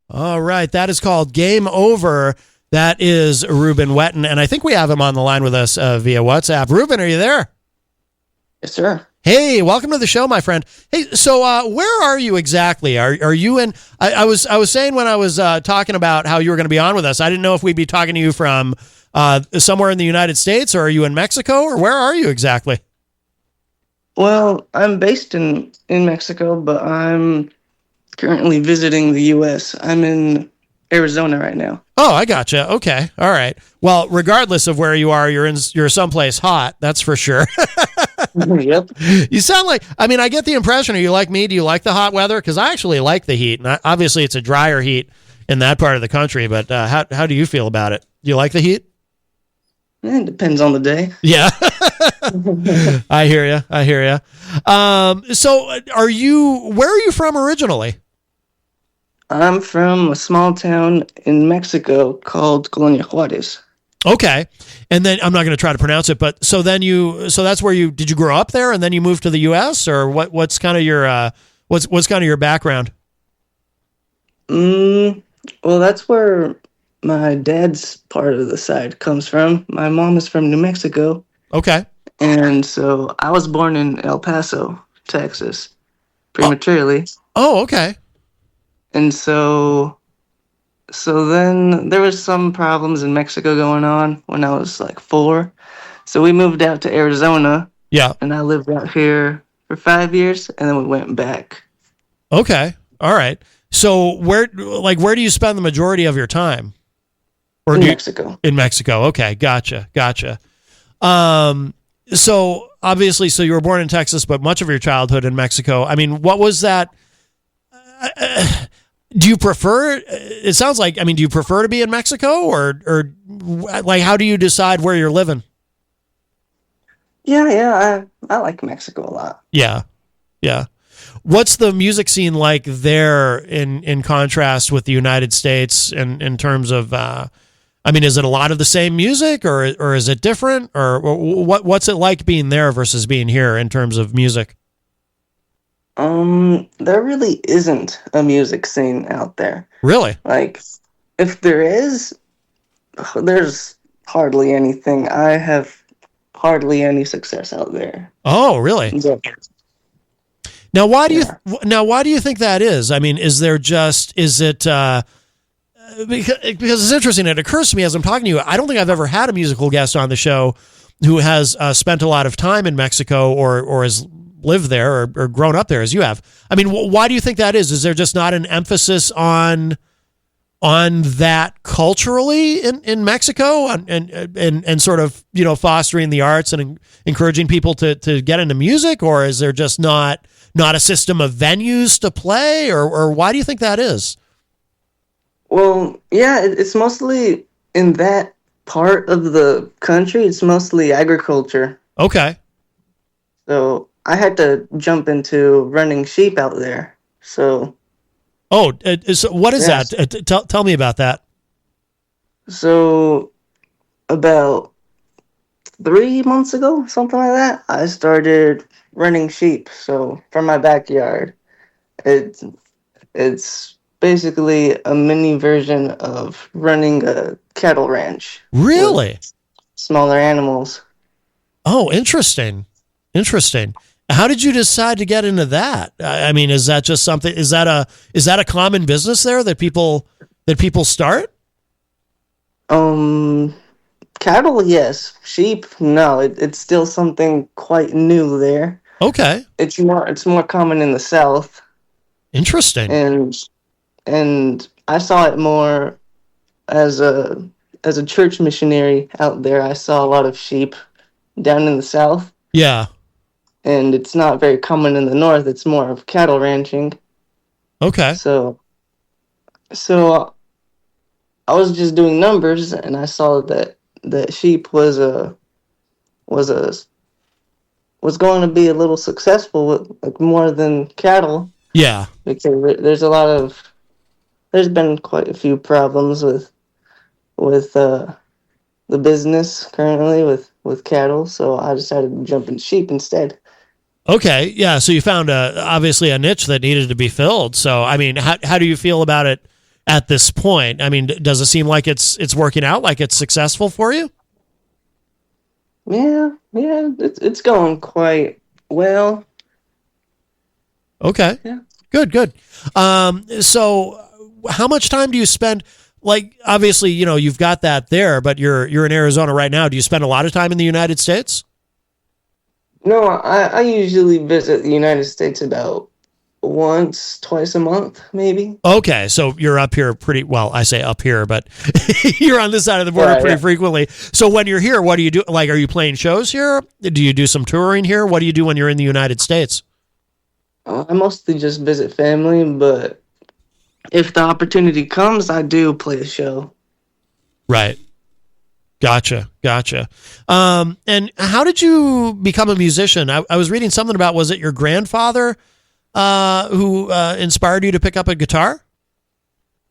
All right, that is called Game Over. That is Reuben Whetten, and I think we have him on the line with us via WhatsApp. Reuben, are you there? Yes, sir. Hey, welcome to the show, my friend. Hey, so where are you exactly? Are you in? I was saying when I was talking about how you were going to be on with us, I didn't know if we'd be talking to you from somewhere in the United States, or are you in Mexico, or where are you exactly? Well, I'm based in Mexico, but I'm currently visiting the U.S. I'm in Arizona right now. Oh, I gotcha. Okay, all right. Well, regardless of where you are, you're someplace hot. That's for sure. Yep. You sound like, I mean, I get the impression, are you like me? Do you like the hot weather? Because I actually like the heat. And obviously, it's a drier heat in that part of the country. But how do you feel about it? Do you like the heat? It depends on the day. Yeah. I hear you. I hear you. So where are you from originally? I'm from a small town in Mexico called Colonia Juarez. Okay. And then I'm not going to try to pronounce it, but so that's where did you grow up there and then you moved to the US, or what's kind of your, what's kind of your background? Well, that's where my dad's part of the side comes from. My mom is from New Mexico. Okay. And so I was born in El Paso, Texas, prematurely. Oh, okay. And so then there was some problems in Mexico going on when I was like 4. So we moved out to Arizona. Yeah. And I lived out here for 5 years, and then we went back. Okay. All right. So where do you spend the majority of your time? Or in Mexico. In Mexico. Okay. Gotcha. So obviously, so you were born in Texas, but much of your childhood in Mexico. I mean, what was that? Do you prefer? It sounds like. I mean, do you prefer to be in Mexico, or like how do you decide where you're living? Yeah. I like Mexico a lot. Yeah. What's the music scene like there in contrast with the United States in terms of? I mean, is it a lot of the same music, or is it different, or what's it like being there versus being here in terms of music? There really isn't a music scene out there. Really? Like, if there is, there's hardly anything. I have hardly any success out there. Oh, really? Yeah. Now, why do you think that is? I mean, is it because it's interesting. It occurs to me as I'm talking to you, I don't think I've ever had a musical guest on the show who has spent a lot of time in Mexico or has lived there or grown up there as you have. I mean, why do you think that is? Is there just not an emphasis on that culturally in Mexico and sort of, fostering the arts and encouraging people to get into music, or is there just not a system of venues to play, or why do you think that is? Well, yeah, it's mostly in that part of the country. It's mostly agriculture. Okay. So I had to jump into running sheep out there. So. Oh, so what is that? Tell me about that. So about 3 months ago, something like that, I started running sheep. So from my backyard, it's basically a mini version of running a cattle ranch. Really? Smaller animals. Oh, interesting. How did you decide to get into that? I mean, is that just something? Is that a common business there that people start? Cattle, yes. Sheep, no. It's still something quite new there. Okay. It's more common in the South. Interesting. And I saw it more as a church missionary out there. I saw a lot of sheep down in the South. Yeah. And it's not very common in the North. It's more of cattle ranching. Okay. So I was just doing numbers, and I saw that sheep was going to be a little successful with like more than cattle. Yeah. Because there's been quite a few problems with the business currently with cattle, so I decided to jump into sheep instead. Okay, yeah. So you found obviously a niche that needed to be filled. So I mean, how do you feel about it at this point? I mean, does it seem like it's working out, like it's successful for you? Yeah, it's going quite well. Okay. Yeah. Good. So how much time do you spend, like, obviously, you've got that there, but you're in Arizona right now. Do you spend a lot of time in the United States? No, I usually visit the United States about once, twice a month, maybe. Okay, so you're up here pretty well. I say up here, but you're on this side of the border pretty frequently. So when you're here, what do you do? Like, are you playing shows here? Do you do some touring here? What do you do when you're in the United States? I mostly just visit family, but if the opportunity comes, I do play a show. Right. Gotcha. And how did you become a musician? I was reading something about, was it your grandfather who inspired you to pick up a guitar?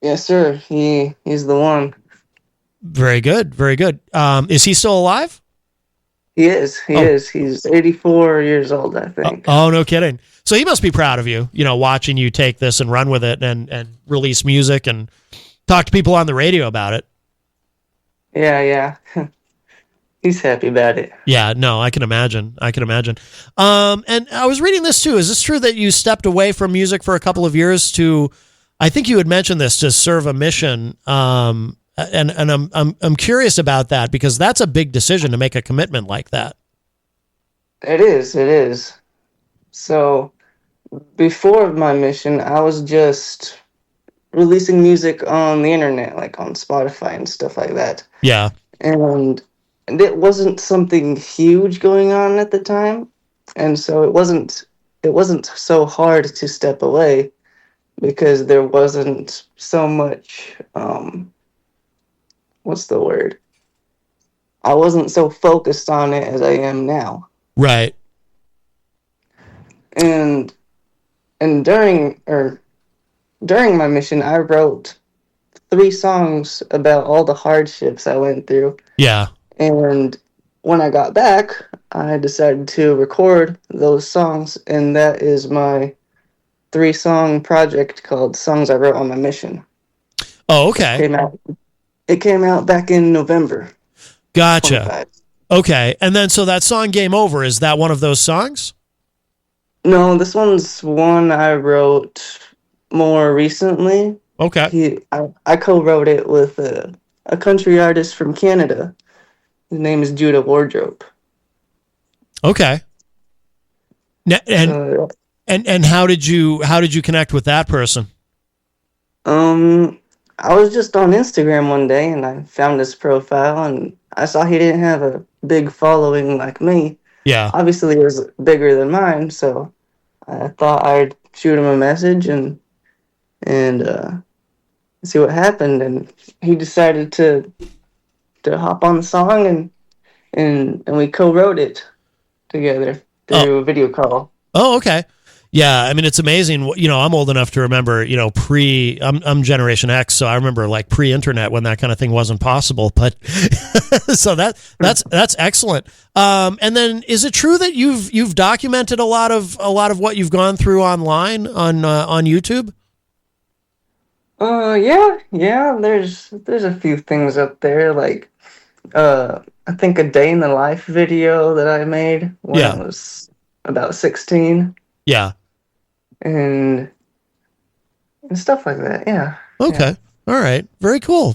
Yes, sir. He's the one. Very good. Is he still alive? He is. He is. He's 84 years old, I think. Oh, no kidding. So he must be proud of you, watching you take this and run with it and release music and talk to people on the radio about it. Yeah. He's happy about it. Yeah, no, I can imagine. And I was reading this too. Is this true that you stepped away from music for a couple of years to, I think you had mentioned this, to serve a mission? And I'm curious about that, because that's a big decision to make a commitment like that. It is. So before my mission, I was just releasing music on the internet, like on Spotify and stuff like that. Yeah. And it wasn't something huge going on at the time. And so it wasn't so hard to step away, because there wasn't so much, what's the word? I wasn't so focused on it as I am now. Right. And during my mission, I wrote 3 songs about all the hardships I went through. Yeah. And when I got back, I decided to record those songs, and that is my 3-song project called Songs I Wrote on My Mission. Oh, okay. It came out back in November. Gotcha. 25. Okay. And then, so that song Game Over, is that one of those songs? No, this one's one I wrote more recently. Okay. I co-wrote it with a country artist from Canada. His name is Judah Wardrobe. Okay. And how did you connect with that person? I was just on Instagram one day and I found his profile and I saw he didn't have a big following like me. Yeah. Obviously it was bigger than mine, so I thought I'd shoot him a message and see what happened, and he decided to hop on the song and we co-wrote it together through a video call. Oh, okay. Yeah, I mean, it's amazing. I'm old enough to remember, I'm Generation X, so I remember like pre-internet when that kind of thing wasn't possible. But so that's excellent. And then, is it true that you've documented a lot of what you've gone through online on YouTube? Yeah. There's a few things up there, like I think a day in the life video that I made when I was about 16. Yeah. And stuff like that. Yeah. Okay. Yeah. All right. Very cool.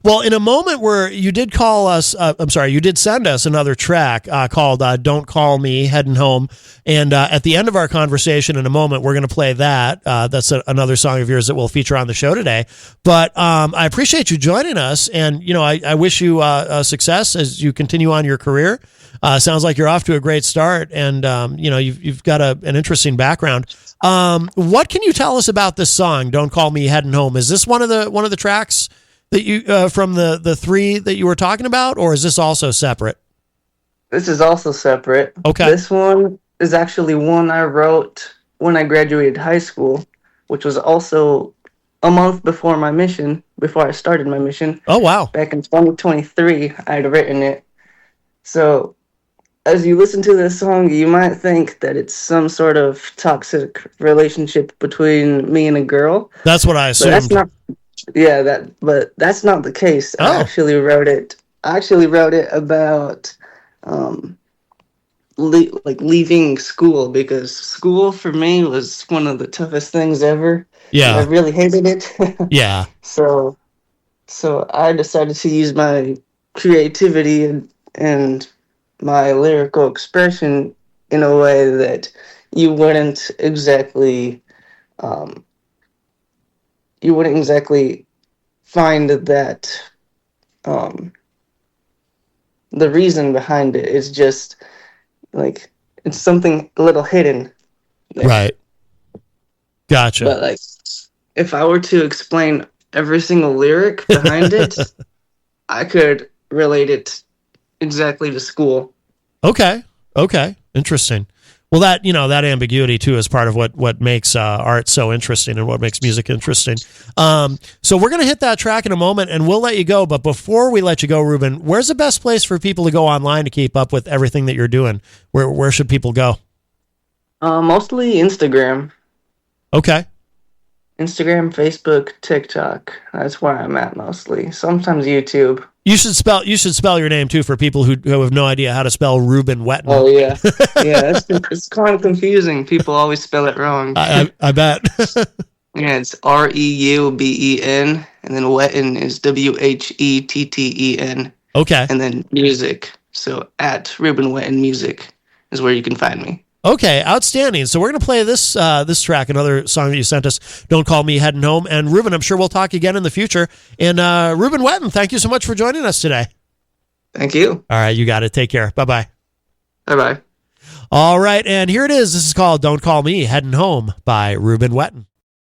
Well, in a moment where you did you did send us another track called Don't Call Me, Heading Home. And at the end of our conversation in a moment, we're going to play that. That's another song of yours that we'll feature on the show today. But I appreciate you joining us. And, I wish you success as you continue on your career. Sounds like you're off to a great start. And, you've got an interesting background. What can you tell us about this song, Don't Call Me Heading Home? Is this one of the tracks that you from the 3 that you were talking about, or is this also separate? This is also separate. Okay. This one is actually one I wrote when I graduated high school, which was also a month before I started my mission. Oh, wow. Back in 2023, I'd written it. So as you listen to this song, you might think that it's some sort of toxic relationship between me and a girl. That's what I assumed. Yeah, but that's not the case. I Oh, actually wrote it. I actually wrote it about um, like leaving school because school for me was one of the toughest things ever, and I yeah, really hated it. yeah, so so I decided to use my creativity and my lyrical expression in a way that you wouldn't exactly um, you wouldn't exactly find that um, the reason behind it is just like it's something a little hidden there. right. Gotcha. But like if I were to explain every single lyric behind it, I could relate it exactly to school. Okay. Okay. Interesting. Well, that ambiguity too is part of what makes art so interesting and what makes music interesting. So we're gonna hit that track in a moment, and we'll let you go. But before we let you go, Reuben, where's the best place for people to go online to keep up with everything that you're doing? Where should people go? Mostly Instagram. Okay. Instagram, Facebook, TikTok. That's where I'm at mostly. Sometimes YouTube. You should spell your name too for people who have no idea how to spell Reuben Whetten. Oh yeah, yeah. It's kind of confusing. People always spell it wrong. I bet. Yeah, it's Reuben, and then Whetten is Whetten, Okay. and then music. So at Reuben Whetten Music is where you can find me. Okay, outstanding. So we're going to play this track, another song that you sent us, Don't Call Me Heading Home. And Reuben, I'm sure we'll talk again in the future. And Reuben Whetten, thank you so much for joining us today. Thank you. All right, you got it. Take care. Bye-bye. Bye-bye. All right, and here it is. This is called Don't Call Me Heading Home by Reuben Whetten.